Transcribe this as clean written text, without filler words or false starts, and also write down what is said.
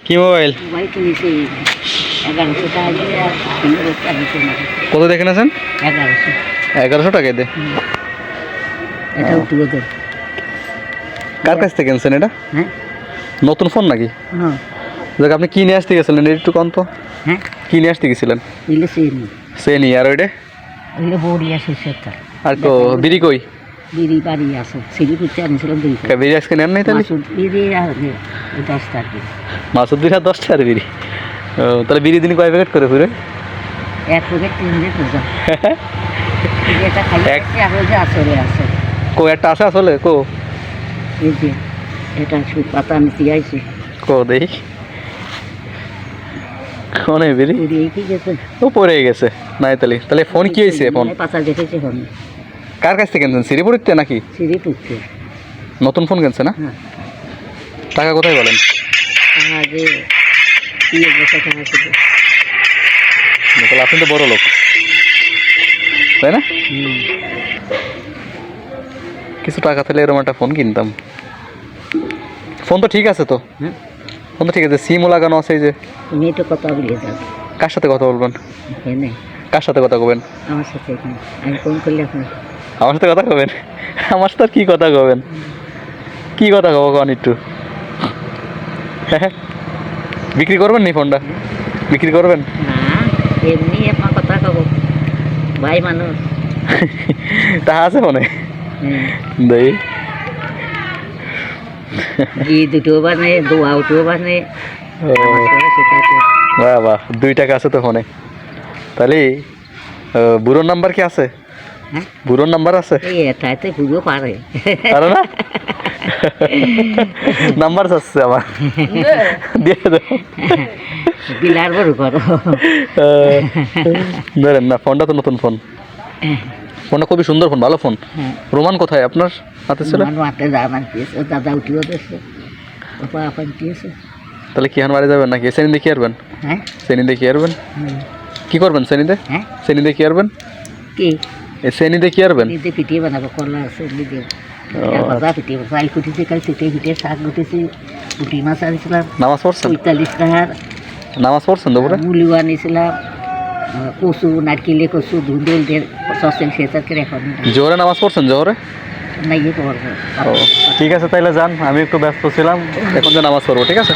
কি mobile? Mobile কিনেছি 1100 টাকা দিয়ে আর 15 টাকা দিতে না। কত দেখে নেছেন? 1100। 1100 টাকায় দে। এটাও তুলে দে। কার কাছ থেকে কিনছেন এটা? হ্যাঁ নতুন ফোন নাকি? হ্যাঁ দেখ আপনি কি নিয়ে আসতে গেছিলেন একটু কম তো? হ্যাঁ কি নিয়ে আসতে গেছিলেন? দিলে চিনি সেনি আর ওইটা ওইলে বড়ি আছে সেটা আর তো বিড়ি কই? বিড়ি বাড়ি আছে সিঁড়ি করতে আনিছিলাম বিড়ি বিড়ি আজকে নেন নাই তাহলে? মাসুদ বিড়ি আর 10 টাকা মাসুদ বিড়ি আর 10 টাকার বিড়ি। ও তাহলে বিড়ি দিন কয় প্যাকেট করে ঘুরে? এক প্যাকেট 3 দিয়ে পূজা এটা খাই আর ওই যে আসলে আছে কো একটা আছে আসলে কো? এই যে এটা সুদ পাতা নিতে আইছি কো দেই কোনে বিড়ি পুরি কি গেছে ও পড়ে গেছে নাই তাহলে তাহলে ফোন কি হয়েছে ফোন? পাতা দেখেছে ফোন কার কাছ থেকে কিনছেন শ্রীপুরিতে নাকি? সিঁড়ি পুঁতছে নতুন ফোন কিনছে না? হ্যাঁ টাকা কোথায় বলেন? আগে 3 বছর টাকা ছিল তাহলে আপনি তো বড় লোক তাই না? কিছু টাকা থাকলে এরকম একটা ফোন কিনতাম। ফোন তো ঠিক আছে তো? হ্যাঁ ফোন তো ঠিক আছে, সিমও লাগানো আছে। এই যে তুমি একটু কথা বলে যাও কার সাথে কথা বলবেন? এখানে কার সাথে কথা কবেন? আমার সাথে এখানে আমি ফোন করলে আপনার আমার সাথে কথা কবেন? আমার সাথে আর কি কথা কবেন? কি কথা কব কন একটু? বিক্রি করবেন নি ফোনটা? বিক্রি করবেন? না এমনি আপনার কথা কব ভাই মানুষ টাকা আছে ফোনে? হ্যাঁ দেই ঘি দুটো বানে দোয়া উঠেও বানে ও বাহ বাহ 2 টাকা আছে তো ফোনে। তাহলে বুড়োর নাম্বার কি আছে? হ্যাঁ বুড়োর নাম্বার আছে? এই এটাতে ঘুরেও পারে আরে না নাম্বার আছে আমার দিয়ে দাও। বিলার বড় করো ধরেন না ফোনটা তো নতুন ফোন, ফোনটা খুবই সুন্দর ফোন, ভালো ফোন। রোমান কোথায় আপনার হাতে ছিল? আমার মাঠে দানা দিয়েছে দাদা উঠিও দিয়েছে বাবা আপন দিয়েছে তাহলে কি এখন বাড়ি যাবেন নাকি শ্রেণী দেখি আসবেন? হ্যাঁ শ্রেণী দেখি আসবেন কি করবেন শ্রেণীতে? হ্যাঁ শ্রেণী দেখি আসবেন কি এই শ্রেণী দেখি আসবেন? নিজে পিটিয়ে বানাবো কলা আছে নিজে বাবা পিটিয়ে চাল কুটিতে কাল পিটিয়ে পিটিয়ে শাক উঠেছি পুঁটি মাছ আনিছিলাম নামাজ পড়ছেন? 45 টাকার নামাজ পড়ছেন দুপুরে? মুলিও আনিছিলাম কচু নারকেলে কচু ধুন্দুল দিয়ে সসেল সেটাকে এখন জোহরে নামাজ পড়ছেন? জোহরে নাই পড়বো ও ঠিক আছে তাইলে যান, আমি একটু ব্যস্ত ছিলাম, এখন যে নামাজ পড়বো। ঠিক আছে।